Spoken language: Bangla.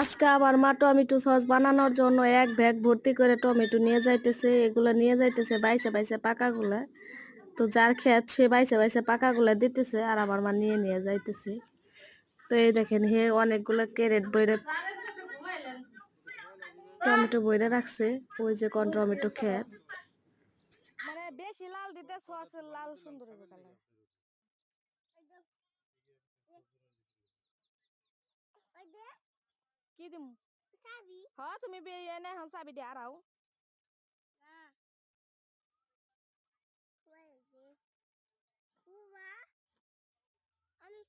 আজকে আবার মা টমেটো সস বানানোর জন্য এক ব্যাগ ভর্তি করে টমেটো নিয়ে যাইতেছে। এগুলা নিয়ে যাইতেছে বাইসে বাইসে পাকাগুলা। তো যার খেত সে বাইসে বাইসে পাকাগুলা দিতেছে আর আমার মা নিয়ে নিয়ে যাইতেছে। তো এই দেখেন হে অনেকগুলো ক্যারেট বইরে টমেটো বইরে রাখছে। ওই যে কোন টমেটো খেত মানে বেশি লাল দিতে সসের লাল সুন্দর হবে কালার। কি দিম চাবি? হ্যাঁ তুমি এনে এখন চাবি দিয়ে আরাও। আমি